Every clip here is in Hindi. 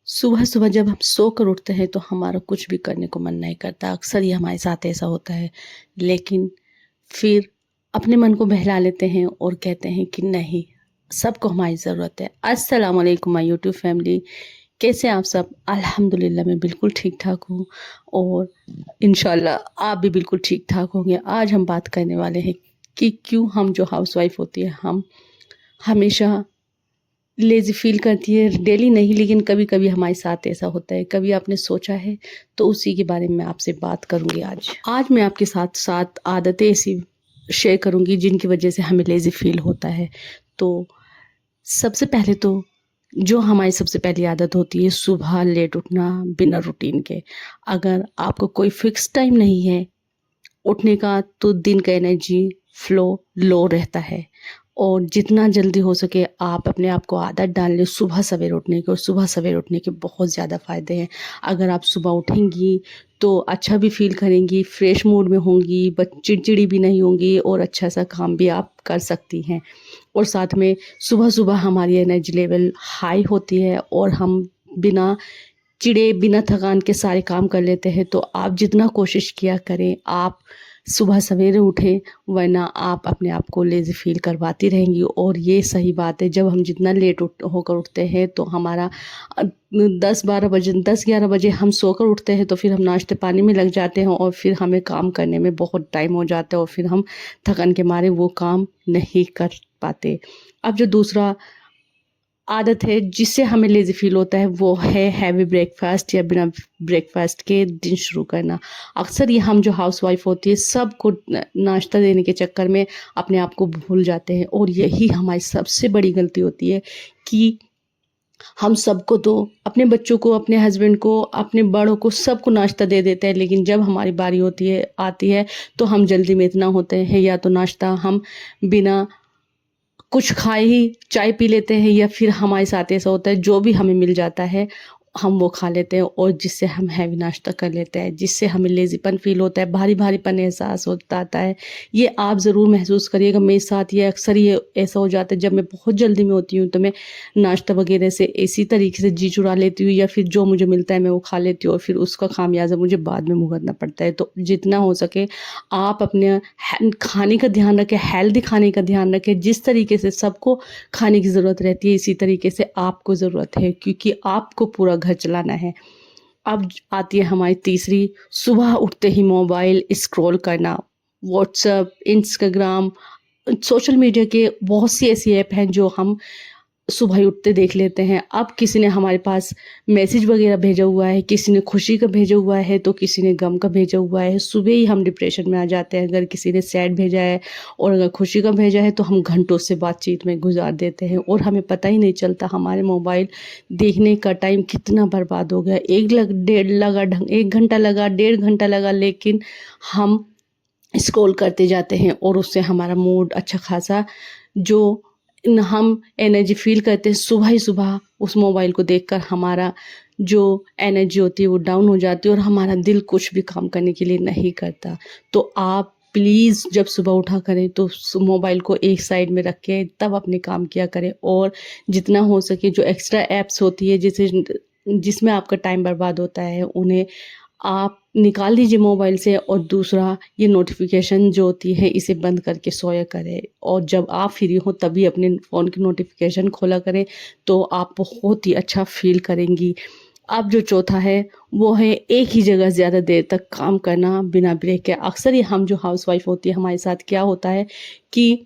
सुबह सुबह जब हम सोकर उठते हैं तो हमारा कुछ भी करने को मन नहीं करता। अक्सर ये हमारे साथ ऐसा होता है। लेकिन फिर अपने मन को बहला लेते हैं और कहते हैं कि नहीं, सबको हमारी ज़रूरत है। अस्सलाम वालेकुम माय यूट्यूब फैमिली, कैसे हैं आप सब? अल्हम्दुलिल्लाह मैं बिल्कुल ठीक ठाक हूँ और इंशाल्लाह आप भी बिल्कुल ठीक ठाक होंगे। आज हम बात करने वाले हैं कि क्यों हम जो हाउसवाइफ होती है हम हमेशा लेज़ी फ़ील करती है। डेली नहीं, लेकिन कभी-कभी हमारे साथ ऐसा होता है। कभी आपने सोचा है? तो उसी के बारे में मैं आपसे बात करूँगी आज। आज मैं आपके साथ 7 आदतें ऐसी शेयर करूँगी जिनकी वज़ह से हमें लेज़ी फ़ील होता है। तो सबसे पहले तो जो हमारी सबसे पहली आदत होती है सुबह लेट उठना बिना रूटीन के। अगर आपको कोई फ़िक्स टाइम नहीं है उठने का तो दिन का एनर्जी फ्लो लो रहता है। और जितना जल्दी हो सके आप अपने आप को आदत डाल लें सुबह सवेरे उठने की। और सुबह सवेरे उठने के बहुत ज़्यादा फ़ायदे हैं। अगर आप सुबह उठेंगी तो अच्छा भी फ़ील करेंगी, फ्रेश मूड में होंगी, चिड़चिड़ी भी नहीं होंगी और अच्छा सा काम भी आप कर सकती हैं। और साथ में सुबह-सुबह हमारी एनर्जी लेवल हाई होती है और हम बिना चिढ़े, बिना थकान के सारे काम कर लेते हैं। तो आप जितना कोशिश किया करें, आप सुबह सवेरे उठें, वरना आप अपने आप को लेज़ी फ़ील करवाती रहेंगी। और ये सही बात है, जब हम जितना लेट होकर उठते हैं तो हमारा 10-12 बजे 10-11 बजे हम सोकर उठते हैं तो फिर हम नाश्ते पानी में लग जाते हैं और फिर हमें काम करने में बहुत टाइम हो जाता है और फिर हम थकन के मारे वो काम नहीं कर पाते। अब जो दूसरा आदत है जिससे हमें लेज़ी फ़ील होता है वो है हैवी ब्रेकफ़ास्ट या बिना ब्रेकफ़ास्ट के दिन शुरू करना। अक्सर ये हम जो हाउसवाइफ़ होती है सबको नाश्ता देने के चक्कर में अपने आप को भूल जाते हैं। और यही हमारी सबसे बड़ी गलती होती है कि हम सबको तो अपने बच्चों को, अपने हस्बैंड को, अपने बड़ों को सबको नाश्ता दे देते हैं। लेकिन जब हमारी बारी होती है आती है तो हम जल्दी में इतना होते हैं या तो नाश्ता हम बिना कुछ खाए ही चाय पी लेते हैं या फिर हमारे साथ ऐसा होता है जो भी हमें मिल जाता है हम वो खा लेते हैं और जिससे हम हैवी नाश्ता कर लेते हैं, जिससे हमें लेज़ीपन फ़ील होता है, भारी-भारीपन एहसास होता आता है। ये आप ज़रूर महसूस करिएगा। मेरे साथ ये अक्सर ये ऐसा हो जाता है जब मैं बहुत जल्दी में होती हूँ तो मैं नाश्ता वग़ैरह से इसी तरीके से जी चुरा लेती हूँ या फिर जो मुझे मिलता है मैं वो खा लेती हूँ और फिर उसका खामियाज़ा मुझे बाद में भुगतना पड़ता है। तो जितना हो सके आप अपने खाने का ध्यान रखें, हेल्दी खाने का ध्यान रखें। जिस तरीके से सबको खाने की ज़रूरत रहती है इसी तरीके से आपको ज़रूरत है, क्योंकि आपको पूरा घर चलाना है। अब आती है हमारी तीसरी, सुबह उठते ही मोबाइल स्क्रॉल करना। व्हाट्सएप, इंस्टाग्राम, सोशल मीडिया के बहुत सी ऐसी ऐप हैं जो हम सुबह ही उठते देख लेते हैं। अब किसी ने हमारे पास मैसेज वगैरह भेजा हुआ है, किसी ने खुशी का भेजा हुआ है तो किसी ने गम का भेजा हुआ है। सुबह ही हम डिप्रेशन में आ जाते हैं। अगर किसी ने सैड भेजा है और अगर खुशी का भेजा है तो हम घंटों से बातचीत में गुजार देते हैं और हमें पता ही नहीं चलता हमारे मोबाइल देखने का टाइम कितना बर्बाद हो गया। 1 घंटा लगा, 1.5 घंटा लगा, लेकिन हम स्क्रॉल करते जाते हैं और उससे हमारा मूड अच्छा खासा जो हम एनर्जी फ़ील करते हैं सुबह ही सुबह उस मोबाइल को देखकर हमारा जो एनर्जी होती है वो डाउन हो जाती है और हमारा दिल कुछ भी काम करने के लिए नहीं करता। तो आप प्लीज़ जब सुबह उठा करें तो मोबाइल को एक साइड में रख के तब अपने काम किया करें। और जितना हो सके जो एक्स्ट्रा ऐप्स होती है जिसमें आपका टाइम बर्बाद होता है उन्हें आप निकाल दीजिए मोबाइल से। और दूसरा, ये नोटिफ़िकेशन जो होती है इसे बंद करके सोया करें और जब आप फ्री हो तभी अपने फ़ोन की नोटिफ़िकेशन खोला करें, तो आप बहुत ही अच्छा फ़ील करेंगी। अब जो चौथा है वो है एक ही जगह ज़्यादा देर तक काम करना बिना ब्रेक के। अक्सर ये हम जो हाउसवाइफ़ होती है हमारे साथ क्या होता है कि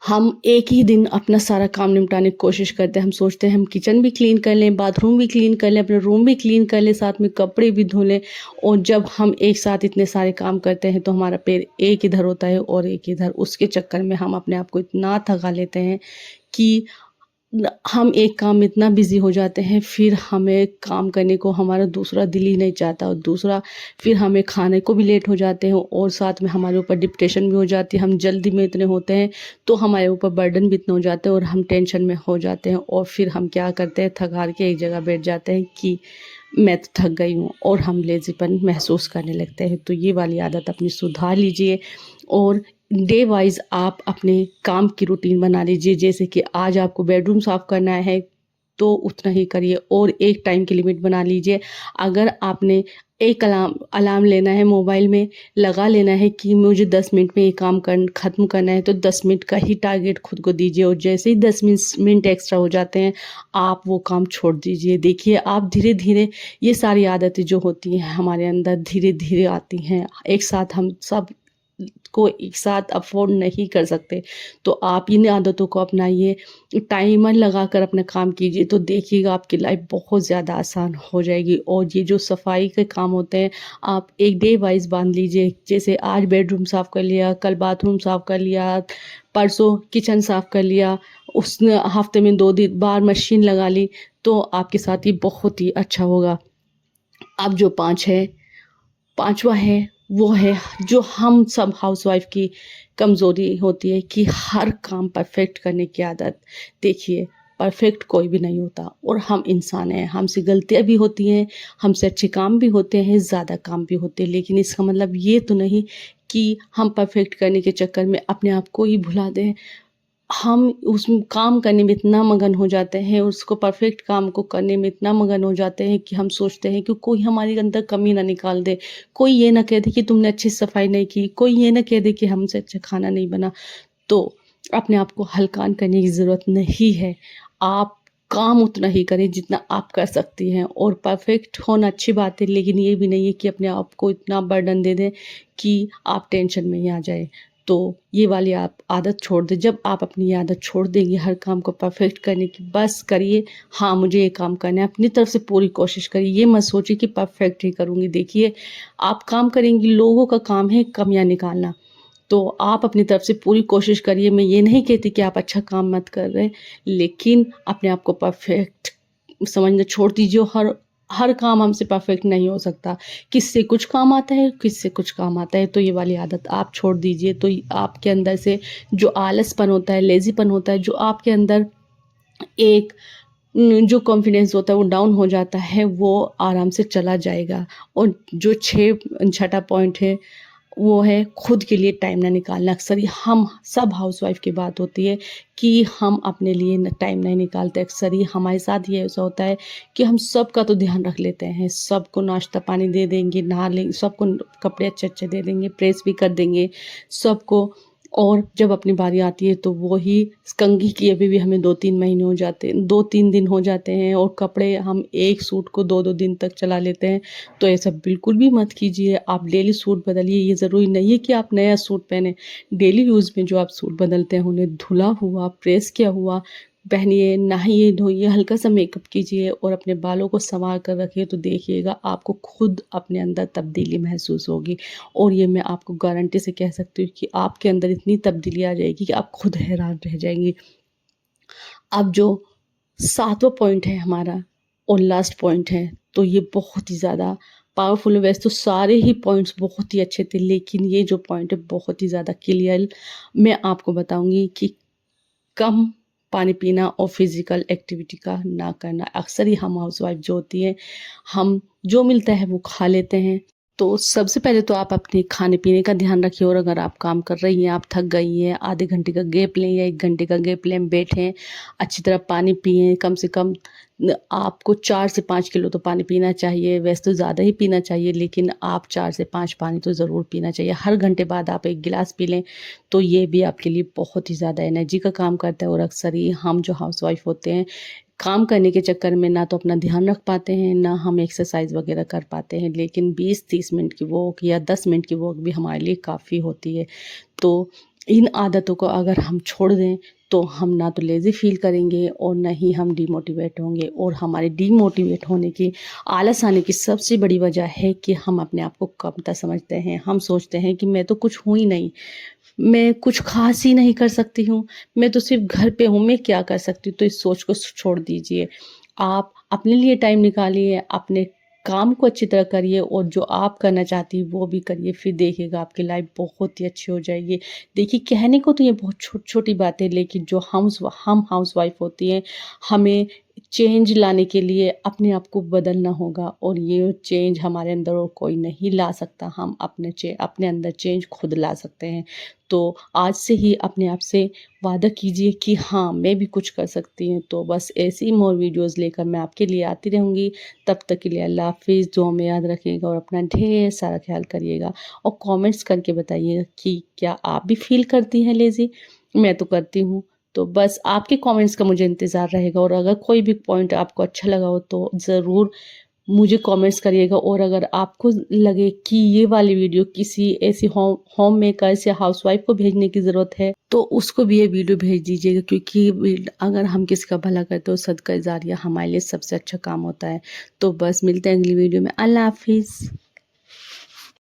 हम एक ही दिन अपना सारा काम निपटाने की कोशिश करते हैं। हम सोचते हैं हम किचन भी क्लीन कर लें, बाथरूम भी क्लीन कर लें, अपना रूम भी क्लीन कर लें, साथ में कपड़े भी धो लें। और जब हम एक साथ इतने सारे काम करते हैं तो हमारा पैर एक इधर होता है और एक इधर। उसके चक्कर में हम अपने आप को इतना थका लेते हैं कि हम एक काम में इतना बिज़ी हो जाते हैं, फिर हमें काम करने को हमारा दूसरा दिल ही नहीं चाहता। और दूसरा, फिर हमें खाने को भी लेट हो जाते हैं और साथ में हमारे ऊपर डिप्रेशन भी हो जाती है। हम जल्दी में इतने होते हैं तो हमारे ऊपर बर्डन भी इतने हो जाते हैं और हम टेंशन में हो जाते हैं और फिर हम क्या करते हैं, थक हार के एक जगह बैठ जाते हैं कि मैं तो थक गई हूँ और हम लेज़ीपन महसूस करने लगते हैं। तो ये वाली आदत अपनी सुधार लीजिए और डे वाइज़ आप अपने काम की रूटीन बना लीजिए। जैसे कि आज आपको बेडरूम साफ़ करना है तो उतना ही करिए और एक टाइम की लिमिट बना लीजिए। अगर आपने एक अलार्म लेना है मोबाइल में, लगा लेना है कि मुझे 10 मिनट में ये काम ख़त्म करना है, तो 10 मिनट का ही टारगेट खुद को दीजिए और जैसे ही 10 मिनट एक्स्ट्रा हो जाते हैं, आप वो काम छोड़ दीजिए। देखिए, आप धीरे-धीरे ये सारी आदतें जो होती हैं हमारे अंदर धीरे-धीरे आती हैं। एक साथ हम सब को एक साथ अफ़ोर्ड नहीं कर सकते। तो आप इन आदतों को अपनाइए, टाइमर लगाकर अपना काम कीजिए, तो देखिएगा आपकी लाइफ़ बहुत ज़्यादा आसान हो जाएगी। और ये जो सफाई के काम होते हैं, आप एक डे वाइज़ बाँध लीजिए। जैसे आज बेडरूम साफ़ कर लिया, कल बाथरूम साफ़ कर लिया, परसों किचन साफ़ कर लिया, उस हफ़्ते में 2 बार मशीन लगा ली, तो आपके साथ ये बहुत ही अच्छा होगा। अब जो 5 है, 5वां है, वो है जो हम सब हाउसवाइफ़ की कमज़ोरी होती है कि हर काम परफ़ेक्ट करने की आदत। देखिए, परफ़ेक्ट कोई भी नहीं होता और हम इंसान हैं, हमसे गलतियाँ भी होती हैं, हमसे अच्छे काम भी होते हैं, ज़्यादा काम भी होते हैं, लेकिन इसका मतलब ये तो नहीं कि हम परफ़ेक्ट करने के चक्कर में अपने आप को ही भुला दें। हम उस काम करने में इतना मगन हो जाते हैं, उसको परफ़ेक्ट काम को करने में इतना मगन हो जाते हैं कि हम सोचते हैं कि कोई हमारे अंदर कमी ना निकाल दे। कोई ये ना कह दे कि तुमने अच्छी सफाई नहीं की, कोई ये ना कह दे कि हमसे अच्छा खाना नहीं बना। तो अपने आप को हल्का करने की ज़रूरत नहीं है। आप काम उतना ही करें जितना आप कर सकती हैं और परफ़ेक्ट होना अच्छी बात है, लेकिन ये भी नहीं है कि अपने आप को इतना बर्डन दे दें कि आप टेंशन में ही आ जाएँ। तो ये वाली आप आदत छोड़ दें। जब आप अपनी ये आदत छोड़ देंगे हर काम को परफ़ेक्ट करने की, बस करिए, हाँ, मुझे ये काम करना है, अपनी तरफ से पूरी कोशिश करिए। ये मत सोचिए कि परफ़ेक्ट ही करूँगी। देखिए, आप काम करेंगी, लोगों का काम है कमियाँ निकालना। तो आप अपनी तरफ से पूरी कोशिश करिए। मैं ये नहीं कहती कि आप अच्छा काम मत कर रहे, लेकिन अपने आप को परफ़ेक्ट समझना छोड़ दीजिए। हर हर काम हमसे परफ़ेक्ट नहीं हो सकता। किससे कुछ काम आता है, किससे कुछ काम आता है, तो ये वाली आदत आप छोड़ दीजिए। तो आपके अंदर से जो आलसपन होता है, लेज़ीपन होता है, जो आपके अंदर एक जो कॉन्फिडेंस होता है वो डाउन हो जाता है, वो आराम से चला जाएगा। और जो 6 छठा पॉइंट है, वो है खुद के लिए टाइम ना निकालना। अक्सर ही हम सब हाउसवाइफ़ की बात होती है कि हम अपने लिए टाइम नहीं निकालते। अक्सर ही हमारे साथ ये ऐसा होता है कि हम सबका तो ध्यान रख लेते हैं, सबको नाश्ता पानी दे देंगे, नहा लेंगे, सबको कपड़े अच्छे-अच्छे दे देंगे, प्रेस भी कर देंगे सबको। और जब अपनी बारी आती है तो वो ही कंघी किए हुए भी हमें 2-3 महीने हो जाते हैं, 2-3 दिन हो जाते हैं और कपड़े हम एक सूट को 2-2 दिन तक चला लेते हैं। तो ऐसा बिल्कुल भी मत कीजिए। आप डेली सूट बदलिए। ये ज़रूरी नहीं है कि आप नया सूट पहने। डेली यूज़ में जो आप सूट बदलते हैं उन्हें धुला हुआ, प्रेस किया हुआ पहनिए, नहाइए, धोइए, हल्का-सा मेकअप कीजिए और अपने बालों को सँवार कर रखिए, तो देखिएगा आपको खुद अपने अंदर तब्दीली महसूस होगी। और ये मैं आपको गारंटी से कह सकती हूँ कि आपके अंदर इतनी तब्दीली आ जाएगी कि आप खुद हैरान रह जाएँगी। अब जो 7वां पॉइंट है हमारा और लास्ट पॉइंट है, तो ये बहुत ही ज़्यादा पावरफुल है। वैसे तो सारे ही पॉइंट्स बहुत ही अच्छे थे, लेकिन ये जो पॉइंट है बहुत ही ज़्यादा क्लियर मैं आपको बताऊँगी कि कम पानी पीना और फिज़िकल एक्टिविटी का ना करना। अक्सर ही हम हाउसवाइफ़ जो होती हैं, हम जो मिलता है वो खा लेते हैं। तो सबसे पहले तो आप अपने खाने-पीने का ध्यान रखिए और अगर आप काम कर रही हैं, आप थक गई हैं, आधे घंटे का गैप लें या 1 घंटे का गैप लें, बैठें, अच्छी तरह पानी पिएँ। कम से कम आपको 4 से 5 किलो तो पानी पीना चाहिए। वैसे तो ज़्यादा ही पीना चाहिए, लेकिन आप 4 से 5 पानी तो ज़रूर पीना चाहिए। हर घंटे बाद आप 1 गिलास पी लें, तो ये भी आपके लिए बहुत ही ज़्यादा एनर्जी का काम करता है। और अक्सर ही हम जो हाउसवाइफ़ होते हैं, काम करने के चक्कर में ना तो अपना ध्यान रख पाते हैं, ना हम एक्सरसाइज़ वग़ैरह कर पाते हैं, लेकिन 20-30 मिनट की वॉक या 10 मिनट की वॉक भी हमारे लिए काफ़ी होती है। तो इन आदतों को अगर हम छोड़ दें, तो हम ना तो लेज़ी फ़ील करेंगे और ना ही हम डिमोटिवेट होंगे। और हमारे डिमोटिवेट होने की, आलस आने की सबसे बड़ी वजह है कि हम अपने आप को कमतर समझते हैं। हम सोचते हैं कि मैं तो कुछ हूँ ही नहीं, मैं कुछ ख़ास ही नहीं कर सकती हूँ, मैं तो सिर्फ़ घर पे हूँ, मैं क्या कर सकती हूँ? तो इस सोच को छोड़ दीजिए। आप अपने लिए टाइम निकालिए, अपने काम को अच्छी तरह करिए और जो आप करना चाहती हैं वो भी करिए, फिर देखिएगा आपकी लाइफ़ बहुत ही अच्छी हो जाएगी। देखिए, कहने को तो ये बहुत छोटी-छोटी बातें हैं, लेकिन जो हम हाउसवाइफ़ होती हैं, हमें चेंज लाने के लिए अपने आप को बदलना होगा और ये चेंज हमारे अंदर और कोई नहीं ला सकता। हम अपने अंदर चेंज खुद ला सकते हैं। तो आज से ही अपने आप से वादा कीजिए कि हाँ, मैं भी कुछ कर सकती हूँ। तो बस ऐसी ही मोर वीडियोज़ लेकर मैं आपके लिए आती रहूँगी। तब तक के लिए अल्लाह हाफ़िज़। दुआ में याद रखिएगा और अपना ढेर सारा ख़्याल करिएगा और कमेंट्स करके बताइएगा कि क्या आप भी फ़ील करती हैं लेज़ी? मैं तो करती हूँ। तो बस आपके कमेंट्स का मुझे इंतज़ार रहेगा और अगर कोई भी पॉइंट आपको अच्छा लगा हो तो ज़रूर मुझे कमेंट्स करिएगा और अगर आपको लगे कि ये वाली वीडियो किसी ऐसी होम मेकर्स या हाउसवाइफ को भेजने की ज़रूरत है तो उसको भी ये वीडियो भेज दीजिएगा, क्योंकि अगर हम किसी का भला करते हो सदका जारिया हमारे लिए सबसे अच्छा काम होता है। तो बस मिलते हैं अगली वीडियो में। अल्लाह हाफ़िज़।